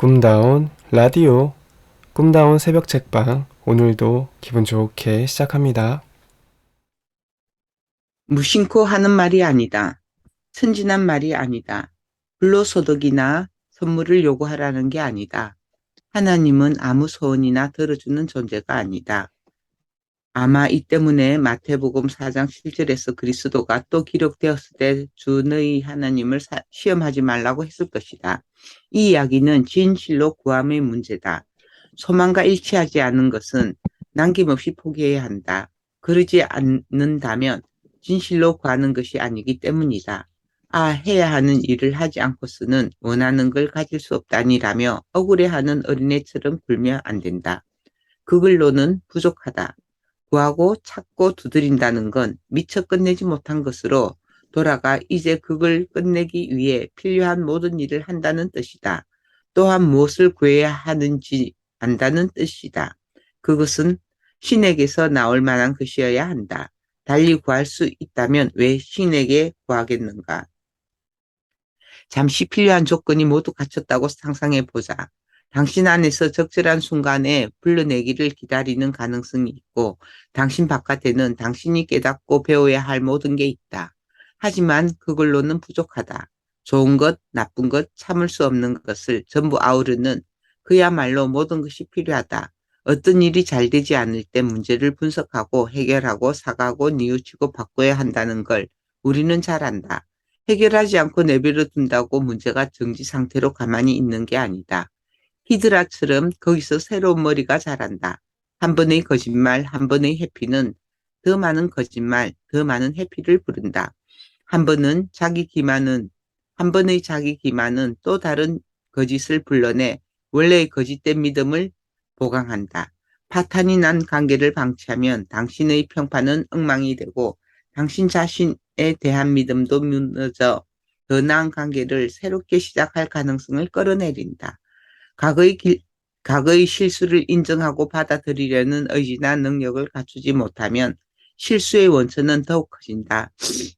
꿈다운 라디오, 꿈다운 새벽 책방, 오늘도 기분 좋게 시작합니다. 무심코 하는 말이 아니다. 천진한 말이 아니다. 불로소득이나 선물을 요구하라는 게 아니다. 하나님은 아무 소원이나 들어주는 존재가 아니다. 아마 이 때문에 마태복음 4장 7절에서 그리스도가 또 기록되었을 때 주 너희 하나님을 시험하지 말라고 했을 것이다. 이 이야기는 진실로 구함의 문제다. 소망과 일치하지 않는 것은 남김없이 포기해야 한다. 그러지 않는다면 진실로 구하는 것이 아니기 때문이다. 해야 하는 일을 하지 않고서는 원하는 걸 가질 수 없다니라며 억울해하는 어린애처럼 굴면 안 된다. 그걸로는 부족하다. 구하고 찾고 두드린다는 건 미처 끝내지 못한 것으로 돌아가 이제 그걸 끝내기 위해 필요한 모든 일을 한다는 뜻이다. 또한 무엇을 구해야 하는지 안다는 뜻이다. 그것은 신에게서 나올 만한 것이어야 한다. 달리 구할 수 있다면 왜 신에게 구하겠는가? 잠시 필요한 조건이 모두 갖췄다고 상상해 보자. 당신 안에서 적절한 순간에 불러내기를 기다리는 가능성이 있고, 당신 바깥에는 당신이 깨닫고 배워야 할 모든 게 있다. 하지만 그걸로는 부족하다. 좋은 것, 나쁜 것, 참을 수 없는 것을 전부 아우르는 그야말로 모든 것이 필요하다. 어떤 일이 잘 되지 않을 때 문제를 분석하고 해결하고 사과하고 뉘우치고 바꿔야 한다는 걸 우리는 잘 안다. 해결하지 않고 내버려 둔다고 문제가 정지 상태로 가만히 있는 게 아니다. 히드라처럼 거기서 새로운 머리가 자란다. 한 번의 거짓말, 한 번의 해피는 더 많은 거짓말, 더 많은 해피를 부른다. 한 번은 자기 기만은, 한 번의 자기 기만은 또 다른 거짓을 불러내 원래의 거짓된 믿음을 보강한다. 파탄이 난 관계를 방치하면 당신의 평판은 엉망이 되고 당신 자신에 대한 믿음도 무너져 더 나은 관계를 새롭게 시작할 가능성을 끌어내린다. 과거의 과거의 실수를 인정하고 받아들이려는 의지나 능력을 갖추지 못하면 실수의 원천은 더욱 커진다.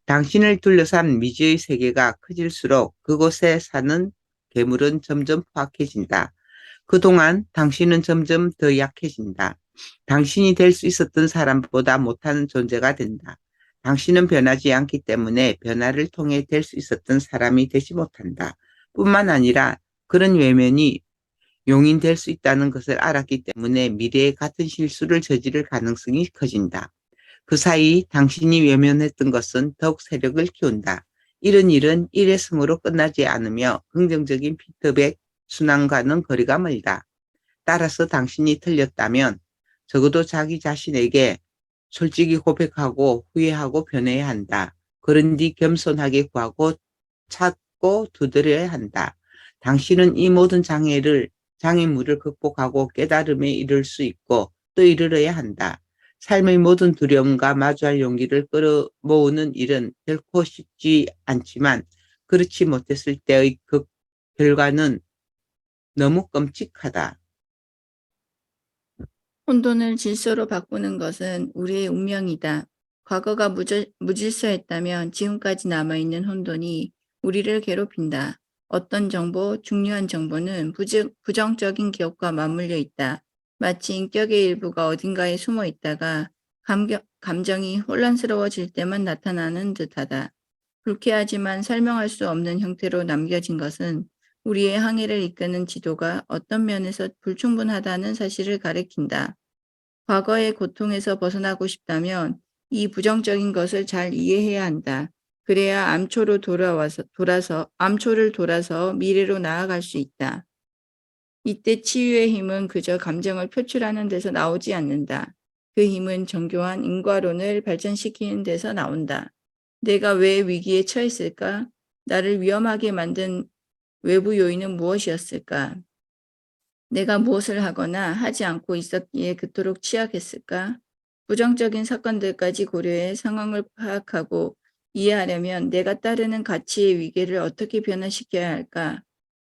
당신을 둘러싼 미지의 세계가 커질수록 그곳에 사는 괴물은 점점 포악해진다. 그동안 당신은 점점 더 약해진다. 당신이 될 수 있었던 사람보다 못하는 존재가 된다. 당신은 변하지 않기 때문에 변화를 통해 될 수 있었던 사람이 되지 못한다. 뿐만 아니라 그런 외면이 용인될 수 있다는 것을 알았기 때문에 미래에 같은 실수를 저지를 가능성이 커진다. 그 사이 당신이 외면했던 것은 더욱 세력을 키운다. 이런 일은 일회성으로 끝나지 않으며 긍정적인 피드백 순환과는 거리가 멀다. 따라서 당신이 틀렸다면 적어도 자기 자신에게 솔직히 고백하고 후회하고 변해야 한다. 그런 뒤 겸손하게 구하고 찾고 두드려야 한다. 당신은 이 모든 장애물을 극복하고 깨달음에 이를 수 있고 또 이르러야 한다. 삶의 모든 두려움과 마주할 용기를 끌어모으는 일은 결코 쉽지 않지만 그렇지 못했을 때의 그 결과는 너무 끔찍하다. 혼돈을 질서로 바꾸는 것은 우리의 운명이다. 과거가 무질서했다면 지금까지 남아있는 혼돈이 우리를 괴롭힌다. 어떤 정보, 중요한 정보는 부정적인 기억과 맞물려 있다. 마치 인격의 일부가 어딘가에 숨어 있다가 감정이 혼란스러워질 때만 나타나는 듯하다. 불쾌하지만 설명할 수 없는 형태로 남겨진 것은 우리의 항해를 이끄는 지도가 어떤 면에서 불충분하다는 사실을 가리킨다. 과거의 고통에서 벗어나고 싶다면 이 부정적인 것을 잘 이해해야 한다. 그래야 암초를 돌아서 미래로 나아갈 수 있다. 이때 치유의 힘은 그저 감정을 표출하는 데서 나오지 않는다. 그 힘은 정교한 인과론을 발전시키는 데서 나온다. 내가 왜 위기에 처했을까? 나를 위험하게 만든 외부 요인은 무엇이었을까? 내가 무엇을 하거나 하지 않고 있었기에 그토록 취약했을까? 부정적인 사건들까지 고려해 상황을 파악하고 이해하려면 내가 따르는 가치의 위계를 어떻게 변화시켜야 할까?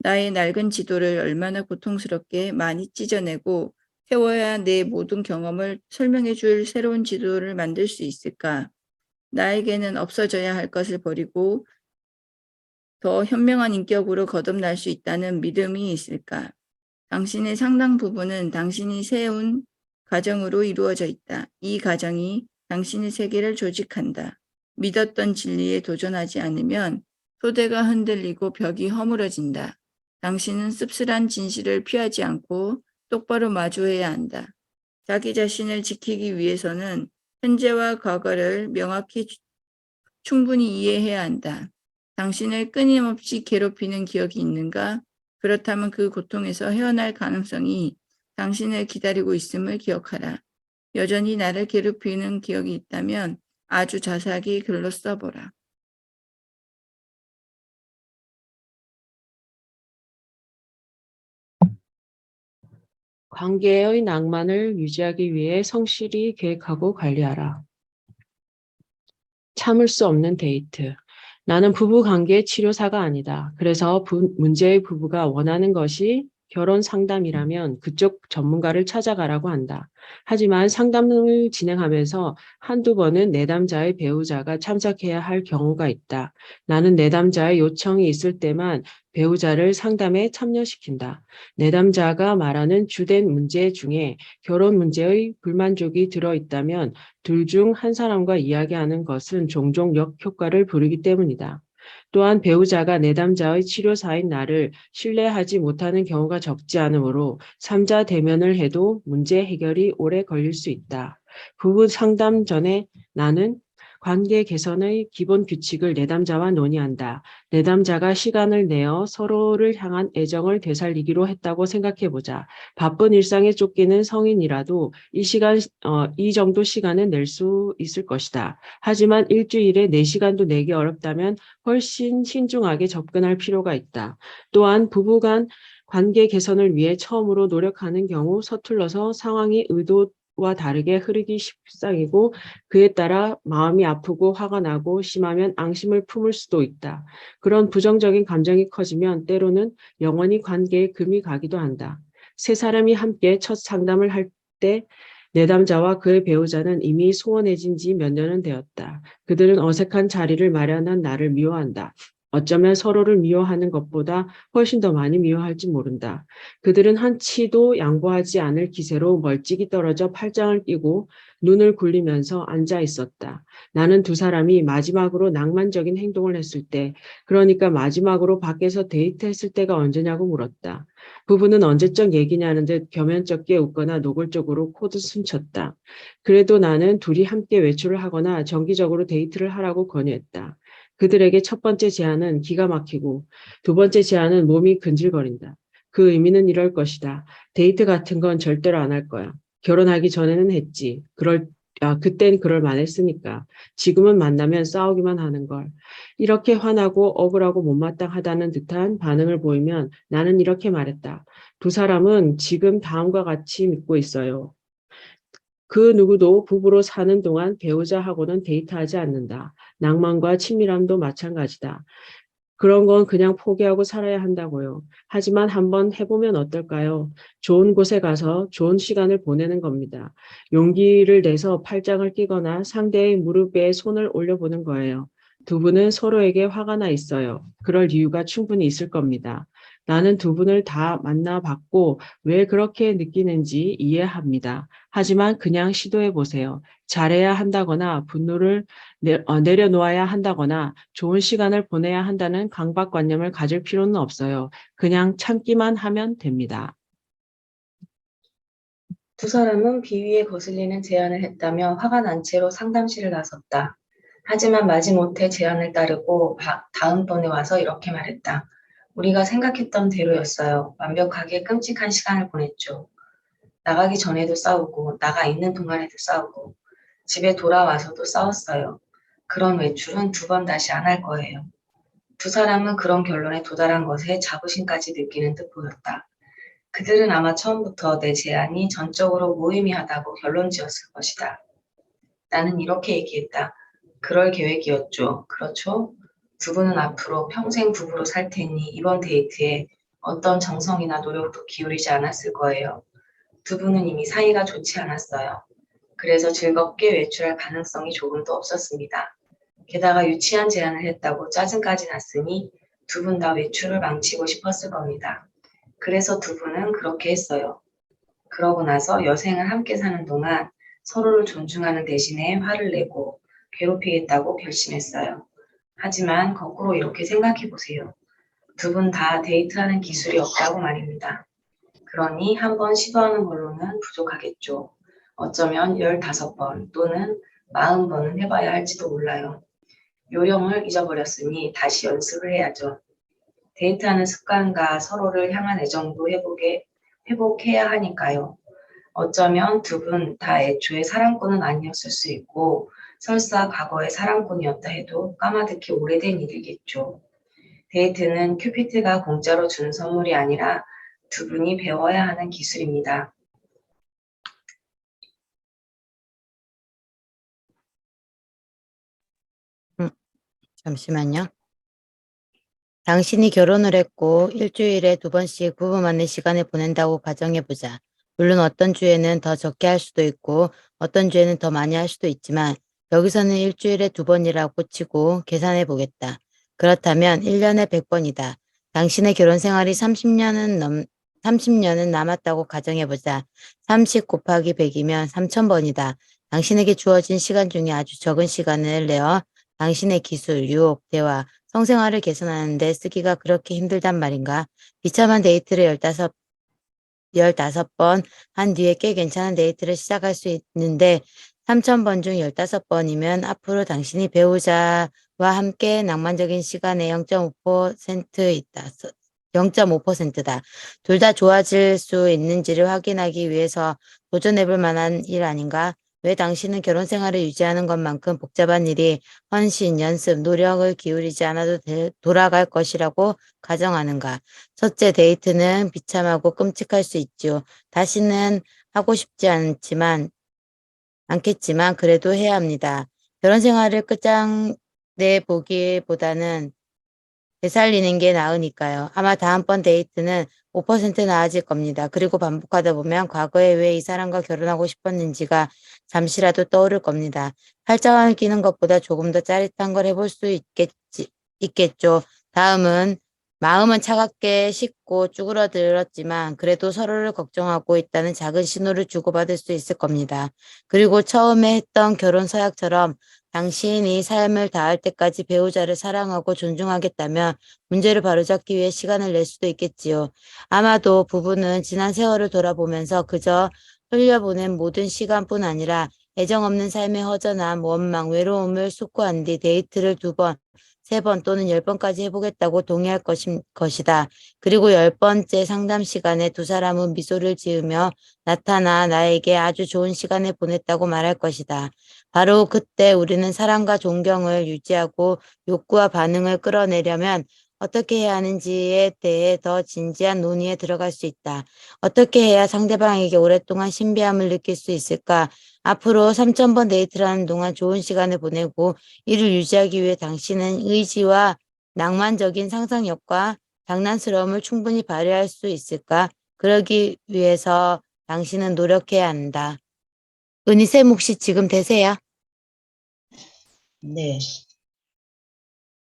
나의 낡은 지도를 얼마나 고통스럽게 많이 찢어내고 세워야 내 모든 경험을 설명해 줄 새로운 지도를 만들 수 있을까? 나에게는 없어져야 할 것을 버리고 더 현명한 인격으로 거듭날 수 있다는 믿음이 있을까? 당신의 상당 부분은 당신이 세운 가정으로 이루어져 있다. 이 가정이 당신의 세계를 조직한다. 믿었던 진리에 도전하지 않으면 토대가 흔들리고 벽이 허물어진다. 당신은 씁쓸한 진실을 피하지 않고 똑바로 마주해야 한다. 자기 자신을 지키기 위해서는 현재와 과거를 명확히 충분히 이해해야 한다. 당신을 끊임없이 괴롭히는 기억이 있는가? 그렇다면 그 고통에서 헤어날 가능성이 당신을 기다리고 있음을 기억하라. 여전히 나를 괴롭히는 기억이 있다면 아주 자세하게 글로 써보라. 관계의 낭만을 유지하기 위해 성실히 계획하고 관리하라. 참을 수 없는 데이트. 나는 부부 관계 치료사가 아니다. 그래서 문제의 부부가 원하는 것이 결혼 상담이라면 그쪽 전문가를 찾아가라고 한다. 하지만 상담을 진행하면서 한두 번은 내담자의 배우자가 참석해야 할 경우가 있다. 나는 내담자의 요청이 있을 때만 배우자를 상담에 참여시킨다. 내담자가 말하는 주된 문제 중에 결혼 문제의 불만족이 들어있다면 둘 중 한 사람과 이야기하는 것은 종종 역효과를 부르기 때문이다. 또한 배우자가 내담자의 치료사인 나를 신뢰하지 못하는 경우가 적지 않으므로 3자 대면을 해도 문제 해결이 오래 걸릴 수 있다. 부부 상담 전에 나는 관계 개선의 기본 규칙을 내담자와 논의한다. 내담자가 시간을 내어 서로를 향한 애정을 되살리기로 했다고 생각해보자. 바쁜 일상에 쫓기는 성인이라도 이 정도 시간은 낼 수 있을 것이다. 하지만 일주일에 4시간도 내기 어렵다면 훨씬 신중하게 접근할 필요가 있다. 또한 부부간 관계 개선을 위해 처음으로 노력하는 경우 서툴러서 상황이 의도와 다르게 흐르기 십상이고 그에 따라 마음이 아프고 화가 나고 심하면 앙심을 품을 수도 있다. 그런 부정적인 감정이 커지면 때로는 영원히 관계에 금이 가기도 한다. 세 사람이 함께 첫 상담을 할 때 내담자와 그의 배우자는 이미 소원해진 지 몇 년은 되었다. 그들은 어색한 자리를 마련한 나를 미워한다. 어쩌면 서로를 미워하는 것보다 훨씬 더 많이 미워할지 모른다. 그들은 한치도 양보하지 않을 기세로 멀찍이 떨어져 팔짱을 끼고 눈을 굴리면서 앉아 있었다. 나는 두 사람이 마지막으로 낭만적인 행동을 했을 때, 그러니까 마지막으로 밖에서 데이트했을 때가 언제냐고 물었다. 부부는 언제적 얘기냐는 듯 겸연쩍게 웃거나 노골적으로 코드 숨쳤다. 그래도 나는 둘이 함께 외출을 하거나 정기적으로 데이트를 하라고 권유했다. 그들에게 첫 번째 제안은 기가 막히고 두 번째 제안은 몸이 근질거린다. 그 의미는 이럴 것이다. 데이트 같은 건 절대로 안 할 거야. 결혼하기 전에는 했지. 그땐 그럴 만했으니까. 지금은 만나면 싸우기만 하는 걸. 이렇게 화나고 억울하고 못마땅하다는 듯한 반응을 보이면 나는 이렇게 말했다. 두 사람은 지금 다음과 같이 믿고 있어요. 그 누구도 부부로 사는 동안 배우자하고는 데이트하지 않는다. 낭만과 친밀함도 마찬가지다. 그런 건 그냥 포기하고 살아야 한다고요. 하지만 한번 해보면 어떨까요? 좋은 곳에 가서 좋은 시간을 보내는 겁니다. 용기를 내서 팔짱을 끼거나 상대의 무릎에 손을 올려보는 거예요. 두 분은 서로에게 화가 나 있어요. 그럴 이유가 충분히 있을 겁니다. 나는 두 분을 다 만나봤고 왜 그렇게 느끼는지 이해합니다. 하지만 그냥 시도해 보세요. 잘해야 한다거나 분노를 내려놓아야 한다거나 좋은 시간을 보내야 한다는 강박관념을 가질 필요는 없어요. 그냥 참기만 하면 됩니다. 두 사람은 비위에 거슬리는 제안을 했다며 화가 난 채로 상담실을 나섰다. 하지만 마지못해 제안을 따르고 다음번에 와서 이렇게 말했다. 우리가 생각했던 대로였어요. 완벽하게 끔찍한 시간을 보냈죠. 나가기 전에도 싸우고 나가 있는 동안에도 싸우고 집에 돌아와서도 싸웠어요. 그런 외출은 2번 다시 안 할 거예요. 두 사람은 그런 결론에 도달한 것에 자부심까지 느끼는 듯 보였다. 그들은 아마 처음부터 내 제안이 전적으로 무의미하다고 결론 지었을 것이다. 나는 이렇게 얘기했다. 그럴 계획이었죠. 그렇죠? 두 분은 앞으로 평생 부부로 살 테니 이번 데이트에 어떤 정성이나 노력도 기울이지 않았을 거예요. 두 분은 이미 사이가 좋지 않았어요. 그래서 즐겁게 외출할 가능성이 조금도 없었습니다. 게다가 유치한 제안을 했다고 짜증까지 났으니 두 분 다 외출을 망치고 싶었을 겁니다. 그래서 두 분은 그렇게 했어요. 그러고 나서 여생을 함께 사는 동안 서로를 존중하는 대신에 화를 내고 괴롭히겠다고 결심했어요. 하지만 거꾸로 이렇게 생각해 보세요. 두 분 다 데이트하는 기술이 없다고 말입니다. 그러니 한 번 시도하는 걸로는 부족하겠죠. 어쩌면 15번 또는 40번은 해봐야 할지도 몰라요. 요령을 잊어버렸으니 다시 연습을 해야죠. 데이트하는 습관과 서로를 향한 애정도 회복해야 하니까요. 어쩌면 두 분 다 애초에 사랑꾼은 아니었을 수 있고 설사 과거의 사랑꾼이었다 해도 까마득히 오래된 일이겠죠. 데이트는 큐피트가 공짜로 주는 선물이 아니라 두 분이 배워야 하는 기술입니다. 잠시만요. 당신이 결혼을 했고 일주일에 2번씩 부부 만날 시간을 보낸다고 가정해보자. 물론 어떤 주에는 더 적게 할 수도 있고 어떤 주에는 더 많이 할 수도 있지만 여기서는 일주일에 2번이라고 치고 계산해보겠다. 그렇다면 1년에 100번이다. 당신의 결혼 생활이 30년은 남았다고 가정해보자. 30 곱하기 100이면 3000번이다. 당신에게 주어진 시간 중에 아주 적은 시간을 내어 당신의 기술, 유혹, 대화, 성생활을 개선하는 데 쓰기가 그렇게 힘들단 말인가? 비참한 데이트를 15번 한 뒤에 꽤 괜찮은 데이트를 시작할 수 있는데 3000번 중 15번이면 앞으로 당신이 배우자와 함께 낭만적인 시간의 0.5% 있다. 0.5%다. 둘 다 좋아질 수 있는지를 확인하기 위해서 도전해볼 만한 일 아닌가? 왜 당신은 결혼 생활을 유지하는 것만큼 복잡한 일이 헌신, 연습, 노력을 기울이지 않아도 돌아갈 것이라고 가정하는가? 첫째, 데이트는 비참하고 끔찍할 수 있죠. 다시는 하고 싶지 않겠지만 그래도 해야 합니다. 결혼 생활을 끝장내 보기보다는 되살리는 게 나으니까요. 아마 다음번 데이트는 5% 나아질 겁니다. 그리고 반복하다 보면 과거에 왜 이 사람과 결혼하고 싶었는지가 잠시라도 떠오를 겁니다. 팔짱을 끼는 것보다 조금 더 짜릿한 걸 해볼 수 있겠죠. 마음은 차갑게 식고 쭈그러들었지만 그래도 서로를 걱정하고 있다는 작은 신호를 주고받을 수 있을 겁니다. 그리고 처음에 했던 결혼 서약처럼 당신이 삶을 다할 때까지 배우자를 사랑하고 존중하겠다면 문제를 바로잡기 위해 시간을 낼 수도 있겠지요. 아마도 부부는 지난 세월을 돌아보면서 그저 흘려보낸 모든 시간뿐 아니라 애정 없는 삶의 허전함, 원망, 외로움을 숙고한 뒤 데이트를 2번, 3번 또는 10번까지 해보겠다고 동의할 것이다. 그리고 10번째 상담 시간에 두 사람은 미소를 지으며 나타나 나에게 아주 좋은 시간을 보냈다고 말할 것이다. 바로 그때 우리는 사랑과 존경을 유지하고 욕구와 반응을 끌어내려면 어떻게 해야 하는지에 대해 더 진지한 논의에 들어갈 수 있다. 어떻게 해야 상대방에게 오랫동안 신비함을 느낄 수 있을까? 앞으로 3000번 데이트라는 동안 좋은 시간을 보내고 이를 유지하기 위해 당신은 의지와 낭만적인 상상력과 장난스러움을 충분히 발휘할 수 있을까? 그러기 위해서 당신은 노력해야 한다. 은희쌤 혹시 지금 되세요? 네.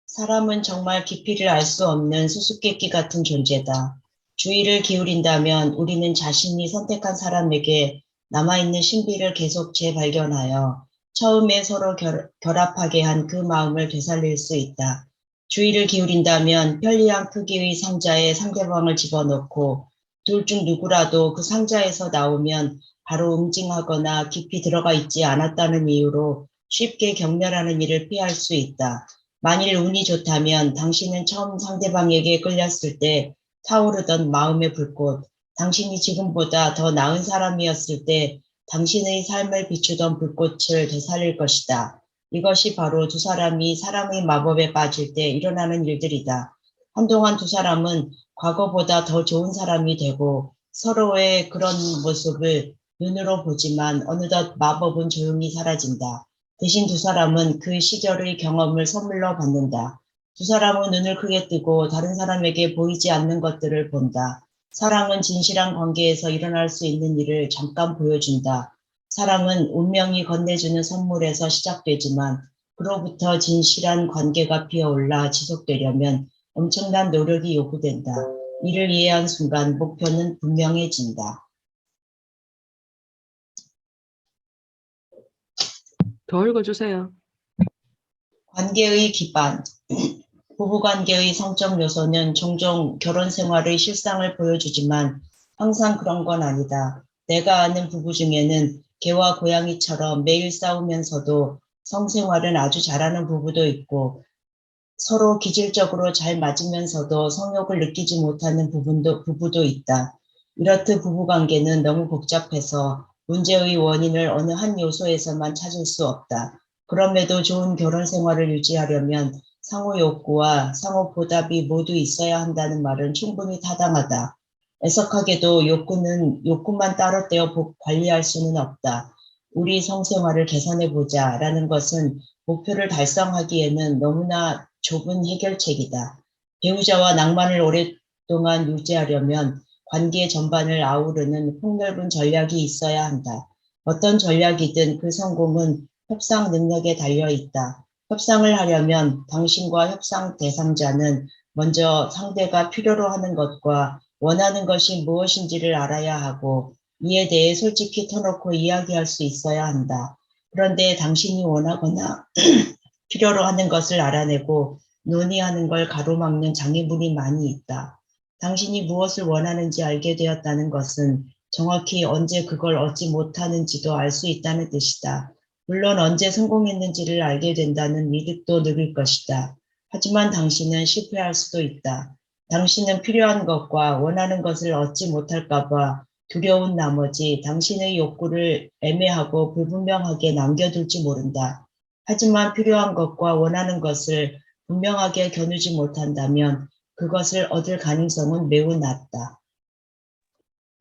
사람은 정말 깊이를 알 수 없는 수수께끼 같은 존재다. 주의를 기울인다면 우리는 자신이 선택한 사람에게 남아있는 신비를 계속 재발견하여 처음에 서로 결합하게 한 그 마음을 되살릴 수 있다. 주의를 기울인다면 편리한 크기의 상자에 상대방을 집어넣고 둘 중 누구라도 그 상자에서 나오면 바로 응징하거나 깊이 들어가 있지 않았다는 이유로 쉽게 경멸하는 일을 피할 수 있다. 만일 운이 좋다면 당신은 처음 상대방에게 끌렸을 때 타오르던 마음의 불꽃, 당신이 지금보다 더 나은 사람이었을 때 당신의 삶을 비추던 불꽃을 되살릴 것이다. 이것이 바로 두 사람이 사랑의 마법에 빠질 때 일어나는 일들이다. 한동안 두 사람은 과거보다 더 좋은 사람이 되고 서로의 그런 모습을 눈으로 보지만 어느덧 마법은 조용히 사라진다. 대신 두 사람은 그 시절의 경험을 선물로 받는다. 두 사람은 눈을 크게 뜨고 다른 사람에게 보이지 않는 것들을 본다. 사랑은 진실한 관계에서 일어날 수 있는 일을 잠깐 보여준다. 사랑은 운명이 건네주는 선물에서 시작되지만 그로부터 진실한 관계가 피어올라 지속되려면 엄청난 노력이 요구된다. 이를 이해한 순간 목표는 분명해진다. 더 읽어주세요. 관계의 기반. 부부관계의 성적 요소는 종종 결혼 생활의 실상을 보여주지만 항상 그런 건 아니다. 내가 아는 부부 중에는 개와 고양이처럼 매일 싸우면서도 성생활은 아주 잘하는 부부도 있고 서로 기질적으로 잘 맞으면서도 성욕을 느끼지 못하는 부부도 있다. 이렇듯 부부관계는 너무 복잡해서 문제의 원인을 어느 한 요소에서만 찾을 수 없다. 그럼에도 좋은 결혼 생활을 유지하려면 상호 욕구와 상호 보답이 모두 있어야 한다는 말은 충분히 타당하다. 애석하게도 욕구만 따로 떼어 관리할 수는 없다. 우리 성생활을 개선해보자 라는 것은 목표를 달성하기에는 너무나 좁은 해결책이다. 배우자와 낭만을 오랫동안 유지하려면 관계 전반을 아우르는 폭넓은 전략이 있어야 한다. 어떤 전략이든 그 성공은 협상 능력에 달려 있다. 협상을 하려면 당신과 협상 대상자는 먼저 상대가 필요로 하는 것과 원하는 것이 무엇인지를 알아야 하고 이에 대해 솔직히 터놓고 이야기할 수 있어야 한다. 그런데 당신이 원하거나 필요로 하는 것을 알아내고 논의하는 걸 가로막는 장애물이 많이 있다. 당신이 무엇을 원하는지 알게 되었다는 것은 정확히 언제 그걸 얻지 못하는지도 알 수 있다는 뜻이다. 물론 언제 성공했는지를 알게 된다는 이득도 느낄 것이다. 하지만 당신은 실패할 수도 있다. 당신은 필요한 것과 원하는 것을 얻지 못할까 봐 두려운 나머지 당신의 욕구를 애매하고 불분명하게 남겨둘지 모른다. 하지만 필요한 것과 원하는 것을 분명하게 겨누지 못한다면 그것을 얻을 가능성은 매우 낮다.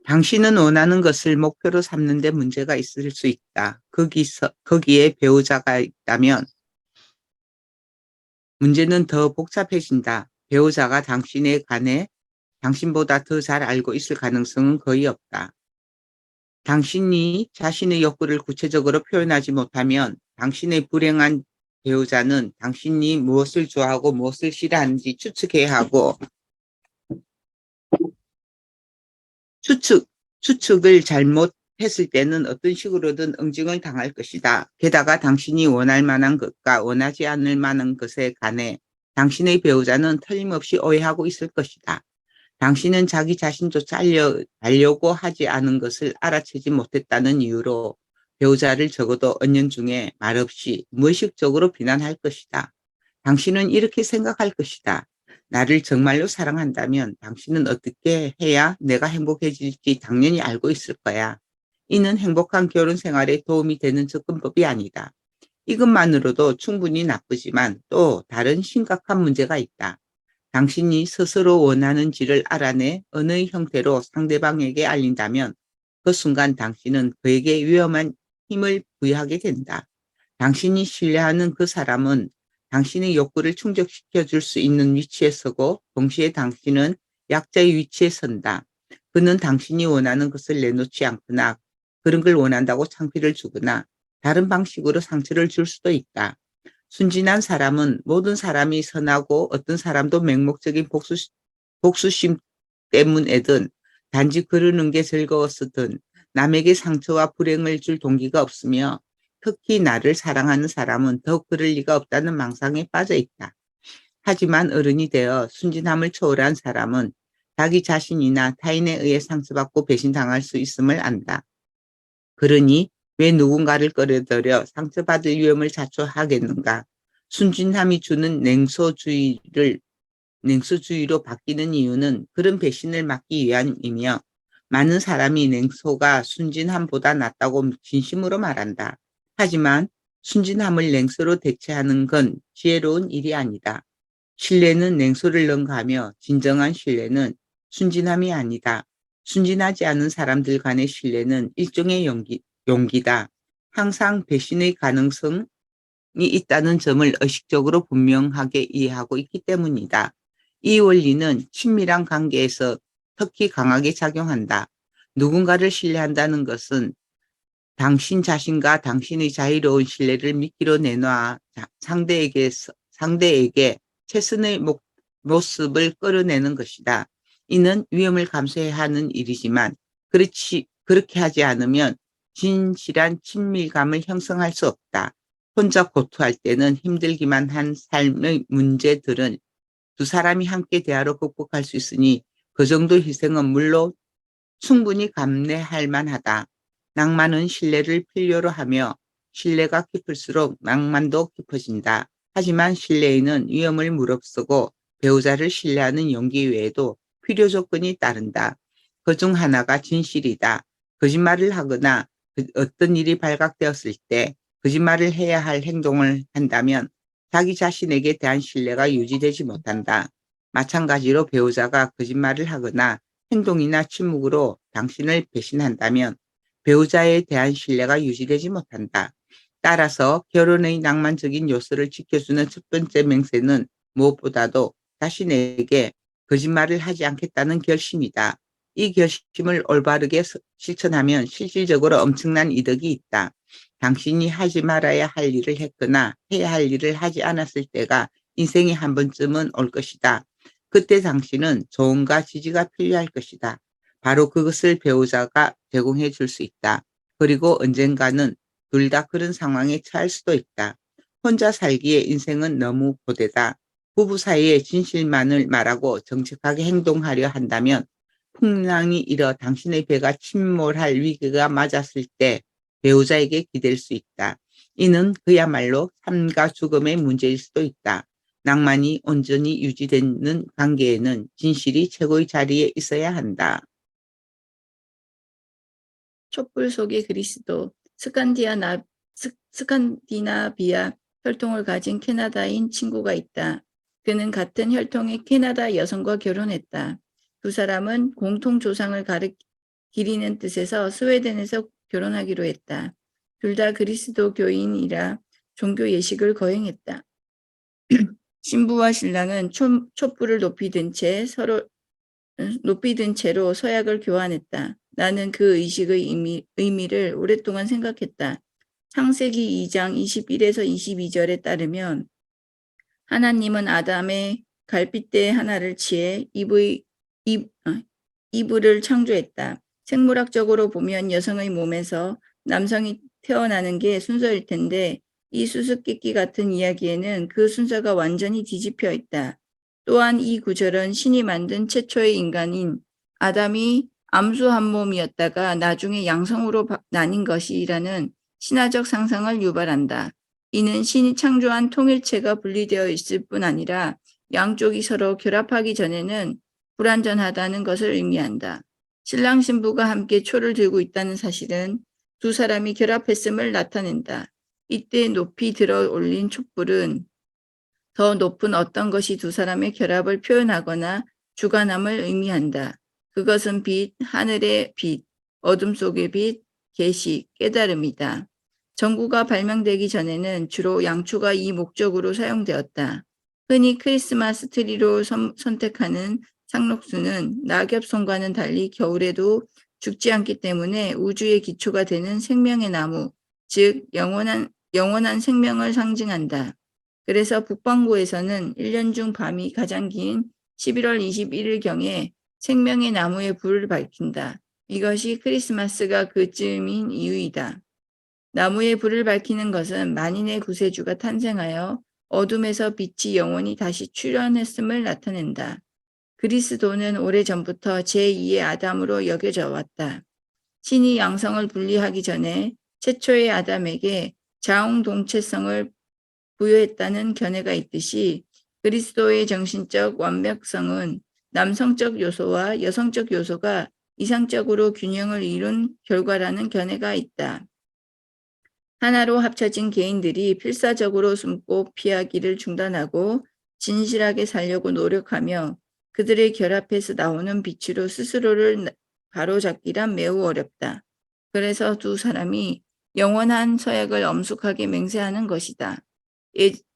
당신은 원하는 것을 목표로 삼는 데 문제가 있을 수 있다. 거기에 배우자가 있다면 문제는 더 복잡해진다. 배우자가 당신에 관해 당신보다 더 잘 알고 있을 가능성은 거의 없다. 당신이 자신의 욕구를 구체적으로 표현하지 못하면 당신의 불행한 배우자는 당신이 무엇을 좋아하고 무엇을 싫어하는지 추측해야 하고 추측을 잘못했을 때는 어떤 식으로든 응징을 당할 것이다. 게다가 당신이 원할 만한 것과 원하지 않을 만한 것에 관해 당신의 배우자는 틀림없이 오해하고 있을 것이다. 당신은 자기 자신조차 알려고 하지 않은 것을 알아채지 못했다는 이유로 배우자를 적어도 은연중에 말없이 무의식적으로 비난할 것이다. 당신은 이렇게 생각할 것이다. 나를 정말로 사랑한다면 당신은 어떻게 해야 내가 행복해질지 당연히 알고 있을 거야. 이는 행복한 결혼 생활에 도움이 되는 접근법이 아니다. 이것만으로도 충분히 나쁘지만 또 다른 심각한 문제가 있다. 당신이 스스로 원하는지를 알아내 어느 형태로 상대방에게 알린다면 그 순간 당신은 그에게 위험한 힘을 부여하게 된다. 당신이 신뢰하는 그 사람은 당신의 욕구를 충족시켜 줄 수 있는 위치에 서고 동시에 당신은 약자의 위치에 선다. 그는 당신이 원하는 것을 내놓지 않거나 그런 걸 원한다고 창피를 주거나 다른 방식으로 상처를 줄 수도 있다. 순진한 사람은 모든 사람이 선하고 어떤 사람도 맹목적인 복수심 때문에든 단지 그러는 게 즐거웠으든 남에게 상처와 불행을 줄 동기가 없으며 특히 나를 사랑하는 사람은 더욱 그럴 리가 없다는 망상에 빠져 있다. 하지만 어른이 되어 순진함을 초월한 사람은 자기 자신이나 타인에 의해 상처받고 배신당할 수 있음을 안다. 그러니 왜 누군가를 끌어들여 상처받을 위험을 자초하겠는가? 순진함이 주는 냉소주의로 바뀌는 이유는 그런 배신을 막기 위함이며 많은 사람이 냉소가 순진함보다 낫다고 진심으로 말한다. 하지만 순진함을 냉소로 대체하는 건 지혜로운 일이 아니다. 신뢰는 냉소를 능가하며 진정한 신뢰는 순진함이 아니다. 순진하지 않은 사람들 간의 신뢰는 일종의 용기다. 항상 배신의 가능성이 있다는 점을 의식적으로 분명하게 이해하고 있기 때문이다. 이 원리는 친밀한 관계에서 특히 강하게 작용한다. 누군가를 신뢰한다는 것은 당신 자신과 당신의 자유로운 신뢰를 미끼로 내놔 상대에게 최선의 모습을 끌어내는 것이다. 이는 위험을 감수해야 하는 일이지만 그렇게 하지 않으면 진실한 친밀감을 형성할 수 없다. 혼자 고투할 때는 힘들기만 한 삶의 문제들은 두 사람이 함께 대화로 극복할 수 있으니 그 정도 희생은 물론 충분히 감내할 만하다. 낭만은 신뢰를 필요로 하며 신뢰가 깊을수록 낭만도 깊어진다. 하지만 신뢰에는 위험을 무릅쓰고 배우자를 신뢰하는 용기 외에도 필요 조건이 따른다. 그 중 하나가 진실이다. 거짓말을 하거나 어떤 일이 발각되었을 때 거짓말을 해야 할 행동을 한다면 자기 자신에게 대한 신뢰가 유지되지 못한다. 마찬가지로 배우자가 거짓말을 하거나 행동이나 침묵으로 당신을 배신한다면 배우자에 대한 신뢰가 유지되지 못한다. 따라서 결혼의 낭만적인 요소를 지켜주는 첫 번째 맹세는 무엇보다도 자신에게 거짓말을 하지 않겠다는 결심이다. 이 결심을 올바르게 실천하면 실질적으로 엄청난 이득이 있다. 당신이 하지 말아야 할 일을 했거나 해야 할 일을 하지 않았을 때가 인생에 한 번쯤은 올 것이다. 그때 당신은 조언과 지지가 필요할 것이다. 바로 그것을 배우자가 제공해 줄 수 있다. 그리고 언젠가는 둘 다 그런 상황에 처할 수도 있다. 혼자 살기에 인생은 너무 고되다. 부부 사이에 진실만을 말하고 정직하게 행동하려 한다면 풍랑이 일어 당신의 배가 침몰할 위기가 맞았을 때 배우자에게 기댈 수 있다. 이는 그야말로 삶과 죽음의 문제일 수도 있다. 낭만이 온전히 유지되는 관계에는 진실이 최고의 자리에 있어야 한다. 촛불 속의 그리스도. 스칸디나비아 혈통을 가진 캐나다인 친구가 있다. 그는 같은 혈통의 캐나다 여성과 결혼했다. 두 사람은 공통 조상을 기리는 뜻에서 스웨덴에서 결혼하기로 했다. 둘 다 그리스도교인이라 종교 예식을 거행했다. 신부와 신랑은 촛불을 높이 든 채로 서약을 교환했다. 나는 그 의식의 의미를 오랫동안 생각했다. 창세기 2장 21에서 22절에 따르면 하나님은 아담의 갈빗대 하나를 취해 이브를 창조했다. 생물학적으로 보면 여성의 몸에서 남성이 태어나는 게 순서일 텐데 이 수수께끼 같은 이야기에는 그 순서가 완전히 뒤집혀 있다. 또한 이 구절은 신이 만든 최초의 인간인 아담이 암수 한 몸이었다가 나중에 양성으로 나뉜 것이라는 신화적 상상을 유발한다. 이는 신이 창조한 통일체가 분리되어 있을 뿐 아니라 양쪽이 서로 결합하기 전에는 불완전하다는 것을 의미한다. 신랑 신부가 함께 초를 들고 있다는 사실은 두 사람이 결합했음을 나타낸다. 이때 높이 들어 올린 촛불은 더 높은 어떤 것이 두 사람의 결합을 표현하거나 주관함을 의미한다. 그것은 빛, 하늘의 빛, 어둠 속의 빛, 계시, 깨달음이다. 전구가 발명되기 전에는 주로 양초가 이 목적으로 사용되었다. 흔히 크리스마스 트리로 선택하는 상록수는 낙엽송과는 달리 겨울에도 죽지 않기 때문에 우주의 기초가 되는 생명의 나무, 즉 영원한 생명을 상징한다. 그래서 북반구에서는 1년 중 밤이 가장 긴 11월 21일경에 생명의 나무에 불을 밝힌다. 이것이 크리스마스가 그쯤인 이유이다. 나무에 불을 밝히는 것은 만인의 구세주가 탄생하여 어둠에서 빛이 영원히 다시 출현했음을 나타낸다. 그리스도는 오래전부터 제2의 아담으로 여겨져 왔다. 신이 양성을 분리하기 전에 최초의 아담에게 자웅동체성을 부여했다는 견해가 있듯이 그리스도의 정신적 완벽성은 남성적 요소와 여성적 요소가 이상적으로 균형을 이룬 결과라는 견해가 있다. 하나로 합쳐진 개인들이 필사적으로 숨고 피하기를 중단하고 진실하게 살려고 노력하며 그들의 결합해서 나오는 빛으로 스스로를 바로잡기란 매우 어렵다. 그래서 두 사람이 영원한 서약을 엄숙하게 맹세하는 것이다.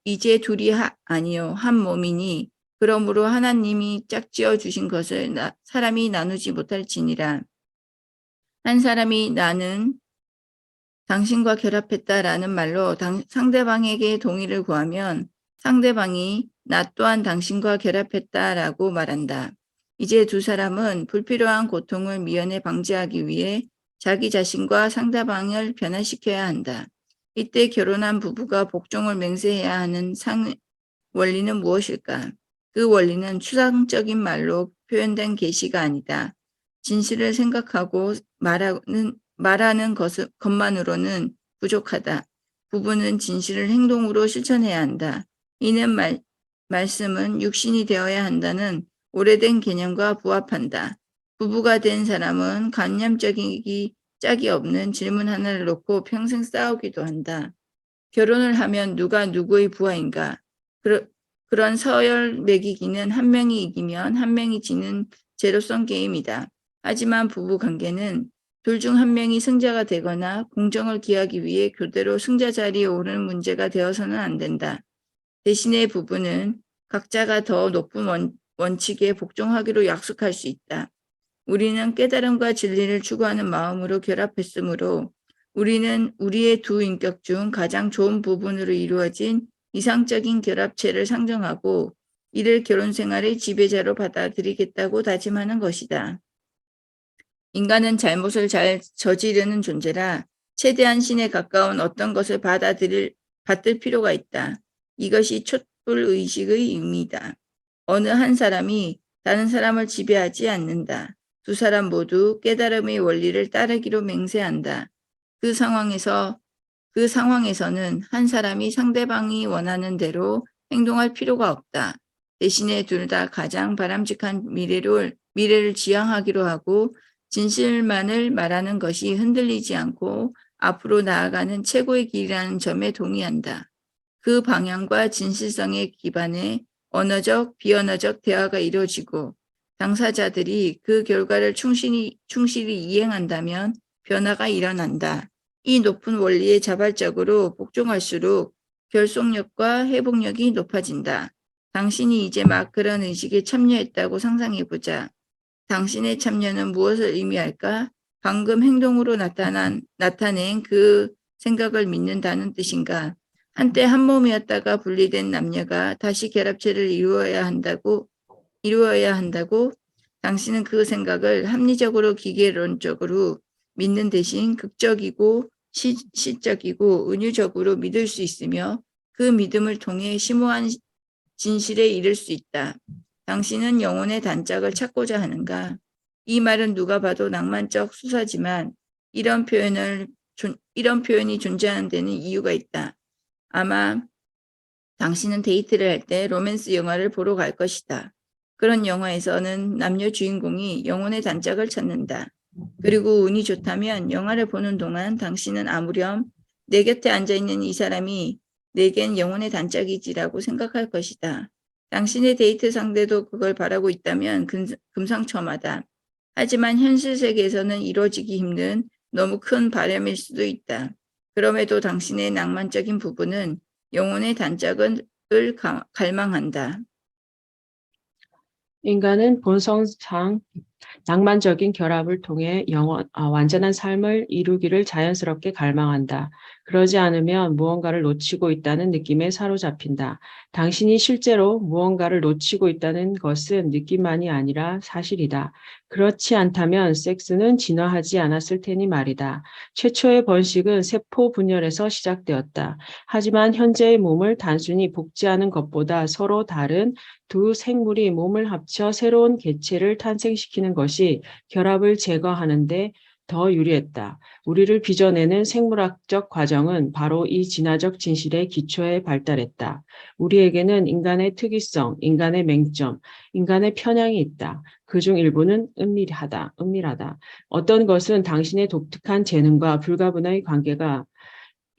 이제 둘이 아니요 한 몸이니 그러므로 하나님이 짝지어 주신 것을 사람이 나누지 못할지니라. 한 사람이 나는 당신과 결합했다라는 말로 상대방에게 동의를 구하면 상대방이 나 또한 당신과 결합했다라고 말한다. 이제 두 사람은 불필요한 고통을 미연에 방지하기 위해 자기 자신과 상대방을 변화시켜야 한다. 이때 결혼한 부부가 복종을 맹세해야 하는 원리는 무엇일까? 그 원리는 추상적인 말로 표현된 계시가 아니다. 진실을 생각하고 말하는 것만으로는 부족하다. 부부는 진실을 행동으로 실천해야 한다. 이는 말씀은 육신이 되어야 한다는 오래된 개념과 부합한다. 부부가 된 사람은 관념적이기 짝이 없는 질문 하나를 놓고 평생 싸우기도 한다. 결혼을 하면 누가 누구의 부하인가? 그런 서열 매기기는 한 명이 이기면 한 명이 지는 제로섬 게임이다. 하지만 부부 관계는 둘 중 한 명이 승자가 되거나 공정을 기하기 위해 교대로 승자 자리에 오르는 문제가 되어서는 안 된다. 대신에 부부는 각자가 더 높은 원칙에 복종하기로 약속할 수 있다. 우리는 깨달음과 진리를 추구하는 마음으로 결합했으므로 우리는 우리의 두 인격 중 가장 좋은 부분으로 이루어진 이상적인 결합체를 상정하고 이를 결혼 생활의 지배자로 받아들이겠다고 다짐하는 것이다. 인간은 잘못을 잘 저지르는 존재라 최대한 신에 가까운 어떤 것을 받들 필요가 있다. 이것이 촛불의식의 의미다. 어느 한 사람이 다른 사람을 지배하지 않는다. 두 사람 모두 깨달음의 원리를 따르기로 맹세한다. 그 상황에서는 한 사람이 상대방이 원하는 대로 행동할 필요가 없다. 대신에 둘 다 가장 바람직한 미래를 지향하기로 하고 진실만을 말하는 것이 흔들리지 않고 앞으로 나아가는 최고의 길이라는 점에 동의한다. 그 방향과 진실성에 기반해 언어적, 비언어적 대화가 이루어지고 당사자들이 그 결과를 충실히 이행한다면 변화가 일어난다. 이 높은 원리에 자발적으로 복종할수록 결속력과 회복력이 높아진다. 당신이 이제 막 그런 의식에 참여했다고 상상해보자. 당신의 참여는 무엇을 의미할까? 방금 행동으로 나타낸 그 생각을 믿는다는 뜻인가? 한때 한 몸이었다가 분리된 남녀가 다시 결합체를 이루어야 한다고 당신은 그 생각을 합리적으로 기계론적으로 믿는 대신 극적이고 시적이고 은유적으로 믿을 수 있으며 그 믿음을 통해 심오한 진실에 이를 수 있다. 당신은 영혼의 단짝을 찾고자 하는가? 이 말은 누가 봐도 낭만적 수사지만 이런 표현이 존재하는 데는 이유가 있다. 아마 당신은 데이트를 할 때 로맨스 영화를 보러 갈 것이다. 그런 영화에서는 남녀 주인공이 영혼의 단짝을 찾는다. 그리고 운이 좋다면 영화를 보는 동안 당신은 아무렴 내 곁에 앉아있는 이 사람이 내겐 영혼의 단짝이지라고 생각할 것이다. 당신의 데이트 상대도 그걸 바라고 있다면 금상첨화다. 하지만 현실 세계에서는 이루어지기 힘든 너무 큰 바람일 수도 있다. 그럼에도 당신의 낭만적인 부부는 영혼의 단짝을 갈망한다. 인간은 본성상 낭만적인 결합을 통해 완전한 삶을 이루기를 자연스럽게 갈망한다. 그러지 않으면 무언가를 놓치고 있다는 느낌에 사로잡힌다. 당신이 실제로 무언가를 놓치고 있다는 것은 느낌만이 아니라 사실이다. 그렇지 않다면 섹스는 진화하지 않았을 테니 말이다. 최초의 번식은 세포 분열에서 시작되었다. 하지만 현재의 몸을 단순히 복제하는 것보다 서로 다른 두 생물이 몸을 합쳐 새로운 개체를 탄생시키는 것이 결합을 제거하는 데 더 유리했다. 우리를 빚어내는 생물학적 과정은 바로 이 진화적 진실의 기초에 발달했다. 우리에게는 인간의 특이성, 인간의 맹점, 인간의 편향이 있다. 그중 일부는 은밀하다. 어떤 것은 당신의 독특한 재능과 불가분의 관계가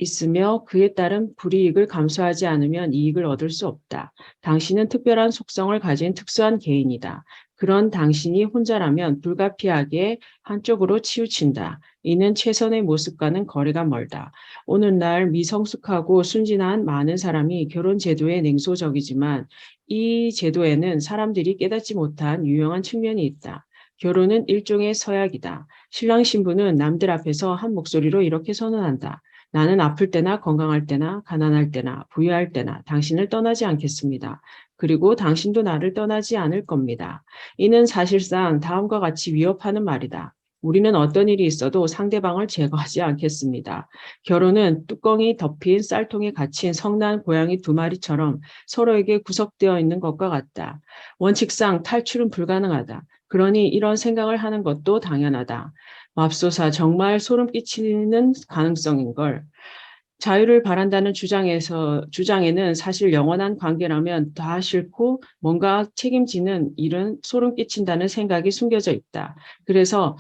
있으며 그에 따른 불이익을 감수하지 않으면 이익을 얻을 수 없다. 당신은 특별한 속성을 가진 특수한 개인이다. 그런 당신이 혼자라면 불가피하게 한쪽으로 치우친다. 이는 최선의 모습과는 거리가 멀다. 오늘날 미성숙하고 순진한 많은 사람이 결혼 제도에 냉소적이지만 이 제도에는 사람들이 깨닫지 못한 유용한 측면이 있다. 결혼은 일종의 서약이다. 신랑 신부는 남들 앞에서 한 목소리로 이렇게 선언한다. 나는 아플 때나 건강할 때나 가난할 때나 부유할 때나 당신을 떠나지 않겠습니다. 그리고 당신도 나를 떠나지 않을 겁니다. 이는 사실상 다음과 같이 위협하는 말이다. 우리는 어떤 일이 있어도 상대방을 제거하지 않겠습니다. 결혼은 뚜껑이 덮인 쌀통에 갇힌 성난 고양이 두 마리처럼 서로에게 구속되어 있는 것과 같다. 원칙상 탈출은 불가능하다. 그러니 이런 생각을 하는 것도 당연하다. 맙소사 정말 소름 끼치는 가능성인걸. 자유를 바란다는 주장에는 사실 영원한 관계라면 다 싫고 뭔가 책임지는 일은 소름 끼친다는 생각이 숨겨져 있다. 그래서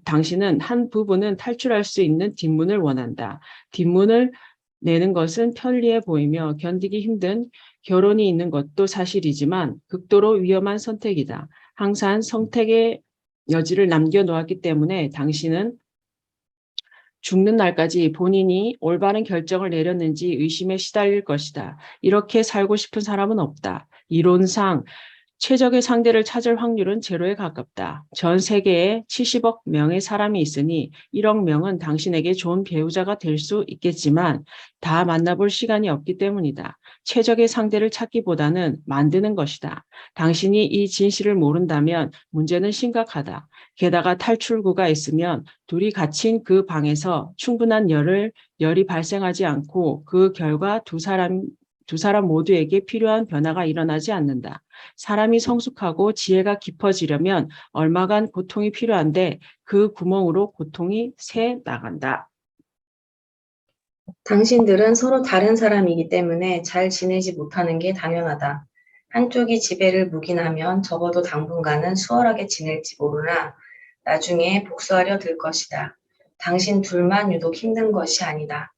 당신은 한 부부는 탈출할 수 있는 뒷문을 원한다. 뒷문을 내는 것은 편리해 보이며 견디기 힘든 결혼이 있는 것도 사실이지만 극도로 위험한 선택이다. 항상 선택의 여지를 남겨놓았기 때문에 당신은 죽는 날까지 본인이 올바른 결정을 내렸는지 의심에 시달릴 것이다. 이렇게 살고 싶은 사람은 없다. 이론상 최적의 상대를 찾을 확률은 제로에 가깝다. 전 세계에 70억 명의 사람이 있으니 1억 명은 당신에게 좋은 배우자가 될 수 있겠지만 다 만나볼 시간이 없기 때문이다. 최적의 상대를 찾기보다는 만드는 것이다. 당신이 이 진실을 모른다면 문제는 심각하다. 게다가 탈출구가 있으면 둘이 갇힌 그 방에서 충분한 열이 발생하지 않고 그 결과 두 사람 모두에게 필요한 변화가 일어나지 않는다. 사람이 성숙하고 지혜가 깊어지려면 얼마간 고통이 필요한데 그 구멍으로 고통이 새 나간다. 당신들은 서로 다른 사람이기 때문에 잘 지내지 못하는 게 당연하다. 한쪽이 지배를 묵인하면 적어도 당분간은 수월하게 지낼지 모르나 나중에 복수하려 들 것이다. 당신 둘만 유독 힘든 것이 아니다.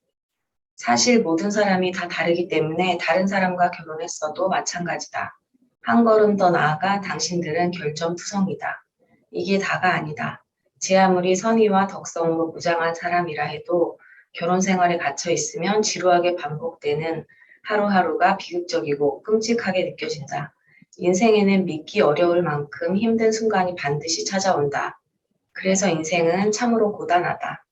사실 모든 사람이 다 다르기 때문에 다른 사람과 결혼했어도 마찬가지다. 한 걸음 더 나아가 당신들은 결점투성이다. 이게 다가 아니다. 제 아무리 선의와 덕성으로 무장한 사람이라 해도 결혼 생활에 갇혀 있으면 지루하게 반복되는 하루하루가 비극적이고 끔찍하게 느껴진다. 인생에는 믿기 어려울 만큼 힘든 순간이 반드시 찾아온다. 그래서 인생은 참으로 고단하다.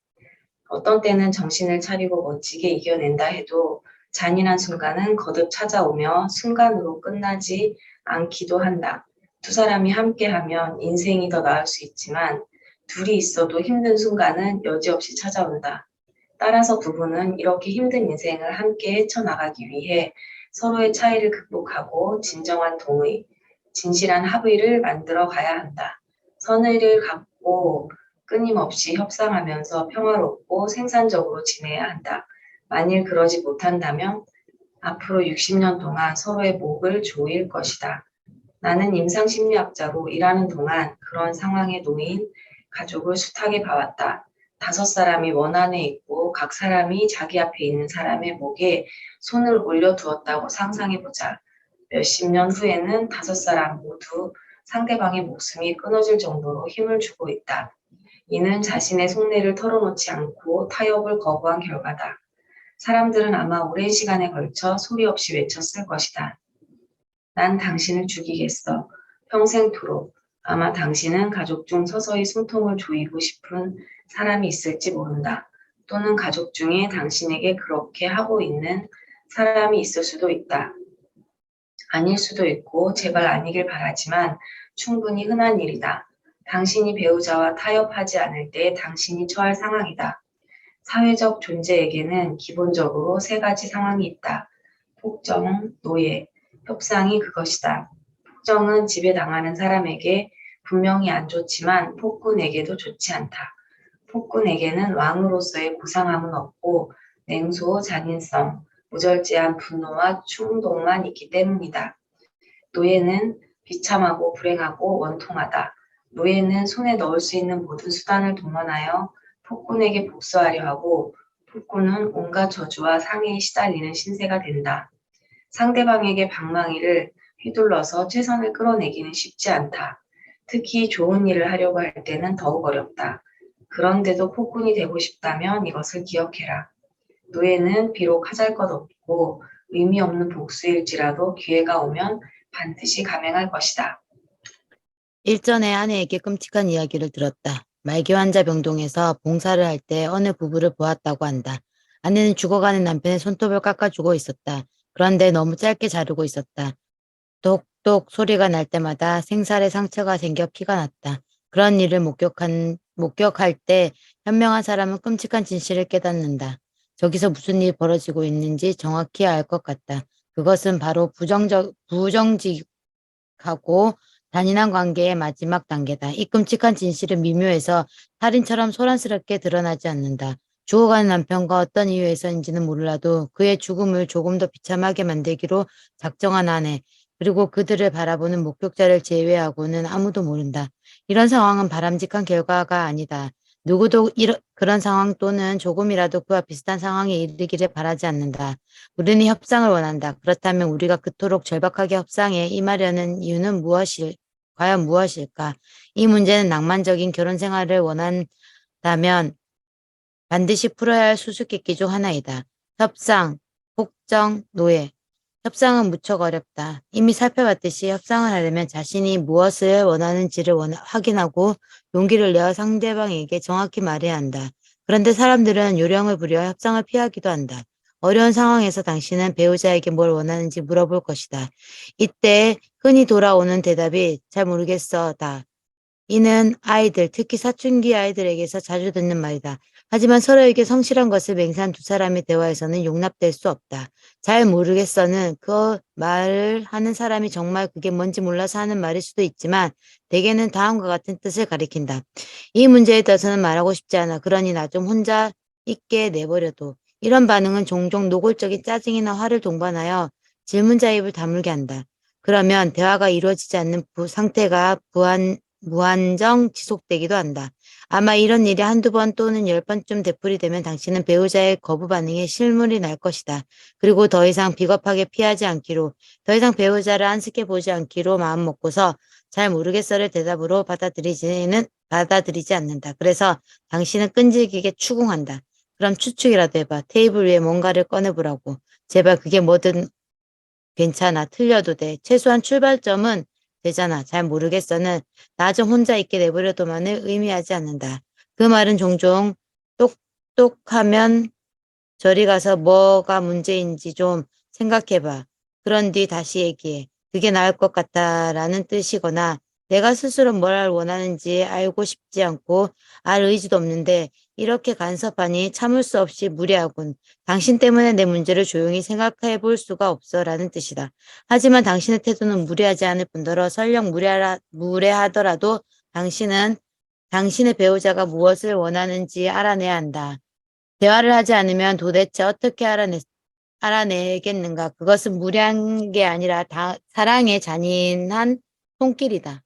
어떤 때는 정신을 차리고 멋지게 이겨낸다 해도 잔인한 순간은 거듭 찾아오며 순간으로 끝나지 않기도 한다. 두 사람이 함께하면 인생이 더 나을 수 있지만 둘이 있어도 힘든 순간은 여지없이 찾아온다. 따라서 부부는 이렇게 힘든 인생을 함께 헤쳐나가기 위해 서로의 차이를 극복하고 진정한 동의, 진실한 합의를 만들어 가야 한다. 선의를 갖고 끊임없이 협상하면서 평화롭고 생산적으로 지내야 한다. 만일 그러지 못한다면 앞으로 60년 동안 서로의 목을 조일 것이다. 나는 임상심리학자로 일하는 동안 그런 상황에 놓인 가족을 숱하게 봐왔다. 5사람이 원안에 있고 각 사람이 자기 앞에 있는 사람의 목에 손을 올려두었다고 상상해보자. 몇십 년 후에는 5사람 모두 상대방의 목숨이 끊어질 정도로 힘을 주고 있다. 이는 자신의 속내를 털어놓지 않고 타협을 거부한 결과다. 사람들은 아마 오랜 시간에 걸쳐 소리 없이 외쳤을 것이다. 난 당신을 죽이겠어. 평생토록. 아마 당신은 가족 중 서서히 숨통을 조이고 싶은 사람이 있을지 모른다. 또는 가족 중에 당신에게 그렇게 하고 있는 사람이 있을 수도 있다. 아닐 수도 있고 제발 아니길 바라지만 충분히 흔한 일이다. 당신이 배우자와 타협하지 않을 때 당신이 처할 상황이다. 사회적 존재에게는 기본적으로 3가지 상황이 있다. 폭정, 노예, 협상이 그것이다. 폭정은 지배당하는 사람에게 분명히 안 좋지만 폭군에게도 좋지 않다. 폭군에게는 왕으로서의 고상함은 없고 냉소, 잔인성, 무절제한 분노와 충동만 있기 때문이다. 노예는 비참하고 불행하고 원통하다. 노예는 손에 넣을 수 있는 모든 수단을 동원하여 폭군에게 복수하려 하고 폭군은 온갖 저주와 상해에 시달리는 신세가 된다. 상대방에게 방망이를 휘둘러서 최선을 끌어내기는 쉽지 않다. 특히 좋은 일을 하려고 할 때는 더욱 어렵다. 그런데도 폭군이 되고 싶다면 이것을 기억해라. 노예는 비록 하잘것없고 의미 없는 복수일지라도 기회가 오면 반드시 감행할 것이다. 일전에 아내에게 끔찍한 이야기를 들었다. 말기 환자 병동에서 봉사를 할 때 어느 부부를 보았다고 한다. 아내는 죽어가는 남편의 손톱을 깎아주고 있었다. 그런데 너무 짧게 자르고 있었다. 똑똑 소리가 날 때마다 생살에 상처가 생겨 피가 났다. 그런 일을 목격할 때 현명한 사람은 끔찍한 진실을 깨닫는다. 저기서 무슨 일이 벌어지고 있는지 정확히 알 것 같다. 그것은 바로 부정직하고 잔인한 관계의 마지막 단계다. 이 끔찍한 진실은 미묘해서 살인처럼 소란스럽게 드러나지 않는다. 죽어가는 남편과 어떤 이유에서인지는 몰라도 그의 죽음을 조금 더 비참하게 만들기로 작정한 아내, 그리고 그들을 바라보는 목격자를 제외하고는 아무도 모른다. 이런 상황은 바람직한 결과가 아니다. 누구도 그런 상황 또는 조금이라도 그와 비슷한 상황에 이르기를 바라지 않는다. 우리는 협상을 원한다. 그렇다면 우리가 그토록 절박하게 협상에 임하려는 이유는 과연 무엇일까? 이 문제는 낭만적인 결혼 생활을 원한다면 반드시 풀어야 할 수수께끼 중 하나이다. 협상, 폭정, 노예. 협상은 무척 어렵다. 이미 살펴봤듯이 협상을 하려면 자신이 무엇을 원하는지를 확인하고 용기를 내어 상대방에게 정확히 말해야 한다. 그런데 사람들은 요령을 부려 협상을 피하기도 한다. 어려운 상황에서 당신은 배우자에게 뭘 원하는지 물어볼 것이다. 이때 흔히 돌아오는 대답이 잘 모르겠어, 다. 이는 아이들, 특히 사춘기 아이들에게서 자주 듣는 말이다. 하지만 서로에게 성실한 것을 맹세한 두 사람의 대화에서는 용납될 수 없다. 잘 모르겠어는 그 말을 하는 사람이 정말 그게 뭔지 몰라서 하는 말일 수도 있지만 대개는 다음과 같은 뜻을 가리킨다. 이 문제에 대해서는 말하고 싶지 않아. 그러니 나 좀 혼자 있게 내버려둬. 이런 반응은 종종 노골적인 짜증이나 화를 동반하여 질문자 입을 다물게 한다. 그러면 대화가 이루어지지 않는 상태가 무한정 지속되기도 한다. 아마 이런 일이 한두 번 또는 10번쯤 되풀이되면 당신은 배우자의 거부 반응에 실물이 날 것이다. 그리고 더 이상 비겁하게 피하지 않기로, 더 이상 배우자를 안쓰게 보지 않기로 마음먹고서 잘 모르겠어를 대답으로 받아들이지 않는다. 그래서 당신은 끈질기게 추궁한다. 그럼 추측이라도 해봐. 테이블 위에 뭔가를 꺼내보라고. 제발 그게 뭐든 괜찮아. 틀려도 돼. 최소한 출발점은 되잖아. 잘 모르겠어는 나 좀 혼자 있게 내버려둬만을 의미하지 않는다. 그 말은 종종 똑똑하면 저리 가서 뭐가 문제인지 좀 생각해봐. 그런 뒤 다시 얘기해. 그게 나을 것 같다라는 뜻이거나 내가 스스로 뭘 원하는지 알고 싶지 않고 알 의지도 없는데 이렇게 간섭하니 참을 수 없이 무례하군. 당신 때문에 내 문제를 조용히 생각해 볼 수가 없어라는 뜻이다. 하지만 당신의 태도는 무례하지 않을 뿐더러 설령 무례하더라도 당신은 당신의 배우자가 무엇을 원하는지 알아내야 한다. 대화를 하지 않으면 도대체 어떻게 알아내겠는가? 그것은 무례한 게 아니라 사랑의 잔인한 손길이다.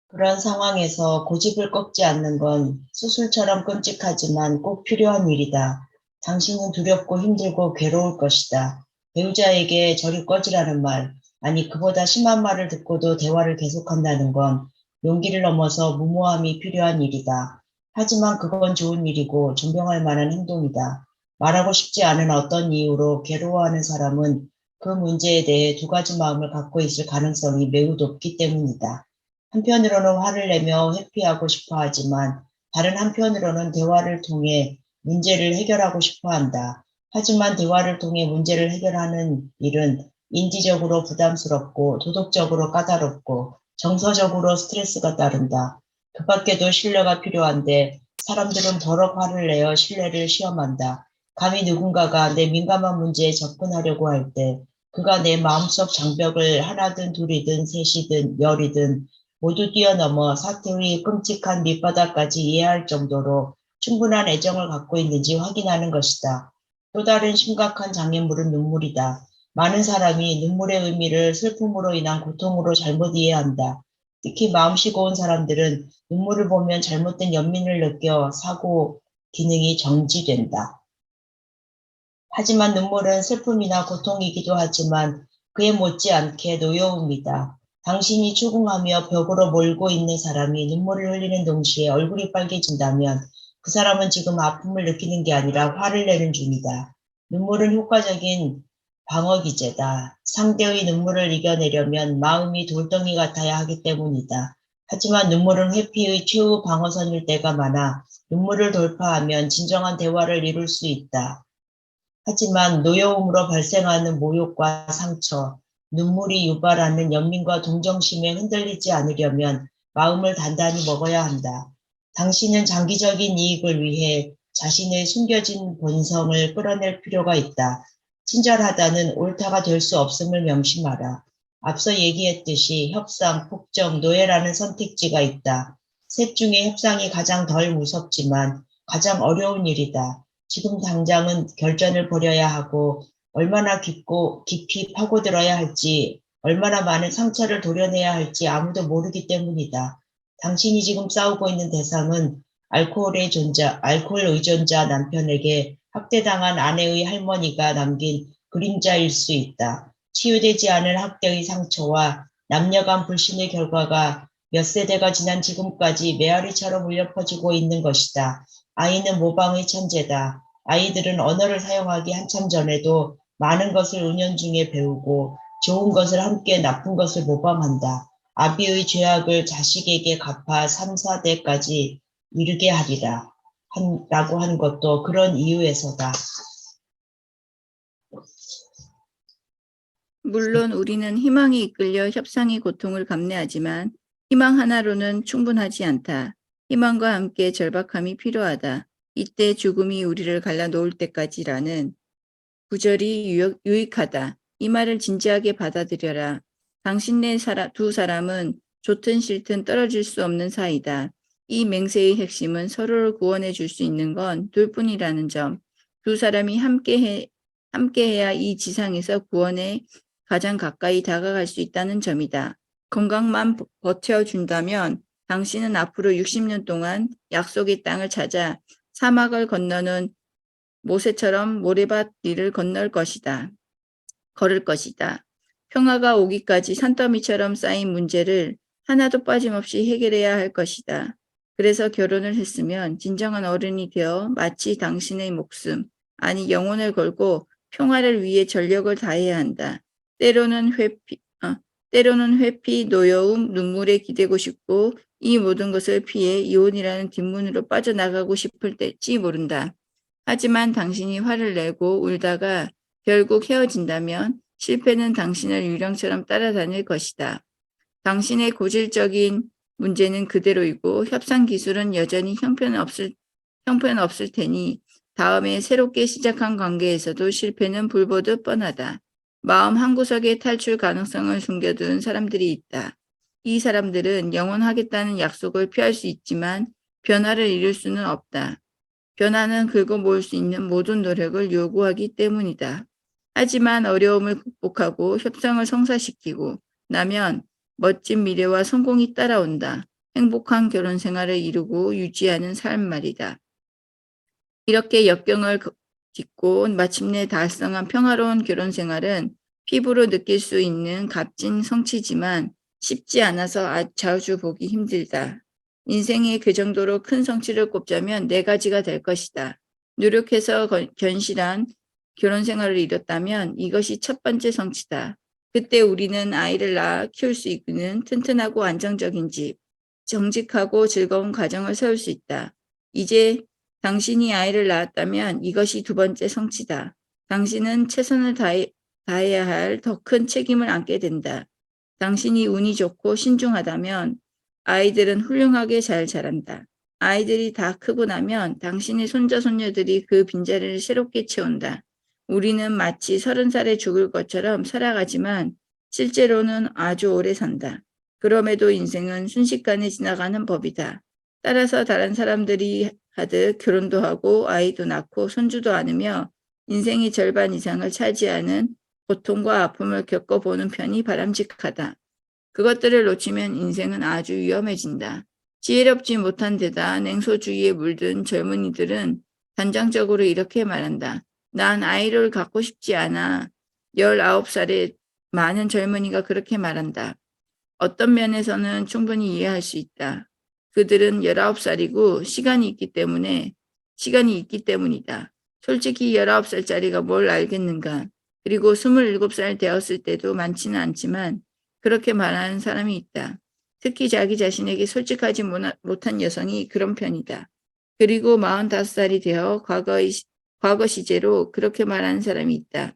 그런 상황에서 고집을 꺾지 않는 건 수술처럼 끔찍하지만 꼭 필요한 일이다. 당신은 두렵고 힘들고 괴로울 것이다. 배우자에게 저리 꺼지라는 말, 아니 그보다 심한 말을 듣고도 대화를 계속한다는 건 용기를 넘어서 무모함이 필요한 일이다. 하지만 그건 좋은 일이고 존경할 만한 행동이다. 말하고 싶지 않은 어떤 이유로 괴로워하는 사람은 그 문제에 대해 두 가지 마음을 갖고 있을 가능성이 매우 높기 때문이다. 한편으로는 화를 내며 회피하고 싶어 하지만 다른 한편으로는 대화를 통해 문제를 해결하고 싶어 한다. 하지만 대화를 통해 문제를 해결하는 일은 인지적으로 부담스럽고 도덕적으로 까다롭고 정서적으로 스트레스가 따른다. 그 밖에도 신뢰가 필요한데 사람들은 버럭 화를 내어 신뢰를 시험한다. 감히 누군가가 내 민감한 문제에 접근하려고 할 때 그가 내 마음속 장벽을 하나든 둘이든 셋이든 열이든 모두 뛰어넘어 사태의 끔찍한 밑바닥까지 이해할 정도로 충분한 애정을 갖고 있는지 확인하는 것이다. 또 다른 심각한 장애물은 눈물이다. 많은 사람이 눈물의 의미를 슬픔으로 인한 고통으로 잘못 이해한다. 특히 마음씨 고운 사람들은 눈물을 보면 잘못된 연민을 느껴 사고 기능이 정지된다. 하지만 눈물은 슬픔이나 고통이기도 하지만 그에 못지않게 노여움이다. 당신이 추궁하며 벽으로 몰고 있는 사람이 눈물을 흘리는 동시에 얼굴이 빨개진다면 그 사람은 지금 아픔을 느끼는 게 아니라 화를 내는 중이다. 눈물은 효과적인 방어기제다. 상대의 눈물을 이겨내려면 마음이 돌덩이 같아야 하기 때문이다. 하지만 눈물은 회피의 최후 방어선일 때가 많아 눈물을 돌파하면 진정한 대화를 이룰 수 있다. 하지만 노여움으로 발생하는 모욕과 상처, 눈물이 유발하는 연민과 동정심에 흔들리지 않으려면 마음을 단단히 먹어야 한다. 당신은 장기적인 이익을 위해 자신의 숨겨진 본성을 끌어낼 필요가 있다. 친절하다는 옳다가 될 수 없음을 명심하라. 앞서 얘기했듯이 협상, 폭정, 노예라는 선택지가 있다. 셋 중에 협상이 가장 덜 무섭지만 가장 어려운 일이다. 지금 당장은 결전을 벌여야 하고 얼마나 깊이 파고들어야 할지, 얼마나 많은 상처를 도려내야 할지 아무도 모르기 때문이다. 당신이 지금 싸우고 있는 대상은 알코올 의존자 남편에게 학대당한 아내의 할머니가 남긴 그림자일 수 있다. 치유되지 않은 학대의 상처와 남녀간 불신의 결과가 몇 세대가 지난 지금까지 메아리처럼 울려 퍼지고 있는 것이다. 아이는 모방의 천재다. 아이들은 언어를 사용하기 한참 전에도 많은 것을 은연중에 배우고 좋은 것을 함께 나쁜 것을 모방한다. 아비의 죄악을 자식에게 갚아 3, 4대까지 이르게 하리라. 라고 하는 것도 그런 이유에서다. 물론 우리는 희망에 이끌려 협상의 고통을 감내하지만 희망 하나로는 충분하지 않다. 희망과 함께 절박함이 필요하다. 이때 죽음이 우리를 갈라놓을 때까지라는 구절이 유익하다. 이 말을 진지하게 받아들여라. 당신네 두 사람은 좋든 싫든 떨어질 수 없는 사이다. 이 맹세의 핵심은 서로를 구원해 줄 수 있는 건 둘뿐이라는 점. 두 사람이 함께해야 이 지상에서 구원에 가장 가까이 다가갈 수 있다는 점이다. 건강만 버텨준다면 당신은 앞으로 60년 동안 약속의 땅을 찾아 사막을 건너는 모세처럼 모래밭 위를 걸을 것이다. 평화가 오기까지 산더미처럼 쌓인 문제를 하나도 빠짐없이 해결해야 할 것이다. 그래서 결혼을 했으면 진정한 어른이 되어 마치 당신의 목숨, 아니 영혼을 걸고 평화를 위해 전력을 다해야 한다. 때로는 회피, 노여움, 눈물에 기대고 싶고 이 모든 것을 피해 이혼이라는 뒷문으로 빠져나가고 싶을 때일지 모른다. 하지만 당신이 화를 내고 울다가 결국 헤어진다면 실패는 당신을 유령처럼 따라다닐 것이다. 당신의 고질적인 문제는 그대로이고 협상 기술은 여전히 형편없을 테니 다음에 새롭게 시작한 관계에서도 실패는 불보듯 뻔하다. 마음 한구석에 탈출 가능성을 숨겨둔 사람들이 있다. 이 사람들은 영원하겠다는 약속을 피할 수 있지만 변화를 이룰 수는 없다. 변화는 긁어 모을 수 있는 모든 노력을 요구하기 때문이다. 하지만 어려움을 극복하고 협상을 성사시키고 나면 멋진 미래와 성공이 따라온다. 행복한 결혼 생활을 이루고 유지하는 삶 말이다. 이렇게 역경을 딛고 마침내 달성한 평화로운 결혼 생활은 피부로 느낄 수 있는 값진 성취지만 쉽지 않아서 자주 보기 힘들다. 인생에 그 정도로 큰 성취를 꼽자면 4가지가 될 것이다. 노력해서 견실한 결혼 생활을 이뤘다면 이것이 첫 번째 성취다. 그때 우리는 아이를 낳아 키울 수 있는 튼튼하고 안정적인 집, 정직하고 즐거운 가정을 세울 수 있다. 이제 당신이 아이를 낳았다면 이것이 두 번째 성취다. 당신은 최선을 다해야 할 더 큰 책임을 안게 된다. 당신이 운이 좋고 신중하다면 아이들은 훌륭하게 잘 자란다. 아이들이 다 크고 나면 당신의 손자, 손녀들이 그 빈자리를 새롭게 채운다. 우리는 마치 30살에 죽을 것처럼 살아가지만 실제로는 아주 오래 산다. 그럼에도 인생은 순식간에 지나가는 법이다. 따라서 다른 사람들이 하듯 결혼도 하고 아이도 낳고 손주도 않으며 인생의 절반 이상을 차지하는 고통과 아픔을 겪어보는 편이 바람직하다. 그것들을 놓치면 인생은 아주 위험해진다. 지혜롭지 못한 데다 냉소주의에 물든 젊은이들은 단정적으로 이렇게 말한다. 난 아이를 갖고 싶지 않아. 19살의 많은 젊은이가 그렇게 말한다. 어떤 면에서는 충분히 이해할 수 있다. 그들은 19살이고 시간이 있기 때문이다. 솔직히 19살짜리가 뭘 알겠는가. 그리고 27살 되었을 때도 많지는 않지만 그렇게 말하는 사람이 있다. 특히 자기 자신에게 솔직하지 못한 여성이 그런 편이다. 그리고 45살이 되어 과거 시제로 그렇게 말하는 사람이 있다.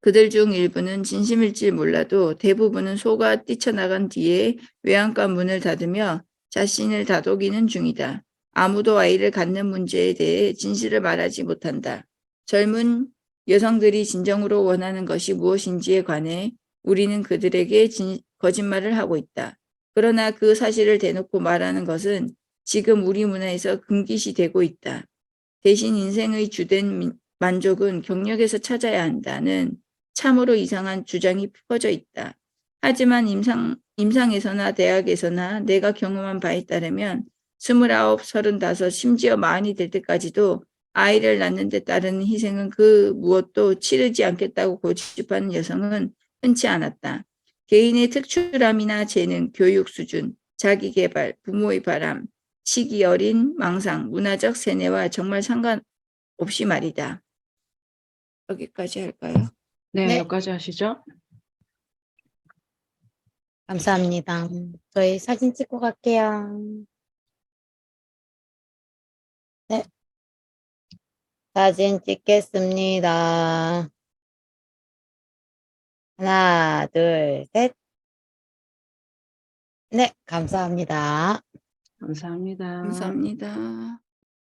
그들 중 일부는 진심일지 몰라도 대부분은 속아 뛰쳐나간 뒤에 외양간 문을 닫으며 자신을 다독이는 중이다. 아무도 아이를 갖는 문제에 대해 진실을 말하지 못한다. 젊은 여성들이 진정으로 원하는 것이 무엇인지에 관해 우리는 그들에게 거짓말을 하고 있다. 그러나 그 사실을 대놓고 말하는 것은 지금 우리 문화에서 금기시되고 있다. 대신 인생의 주된 만족은 경력에서 찾아야 한다는 참으로 이상한 주장이 퍼져 있다. 하지만 임상에서나 대학에서나 내가 경험한 바에 따르면 29, 35, 심지어 40이 될 때까지도 아이를 낳는 데 따르는 희생은 그 무엇도 치르지 않겠다고 고집하는 여성은 흔치 않았다. 개인의 특출함이나 재능, 교육 수준, 자기개발, 부모의 바람, 시기 어린 망상, 문화적 세뇌와 정말 상관없이 말이다. 여기까지 할까요? 네, 네. 여기까지 하시죠. 감사합니다. 저희 사진 찍고 갈게요. 네. 사진 찍겠습니다. 하나, 둘, 셋. 네, 감사합니다. 감사합니다. 감사합니다.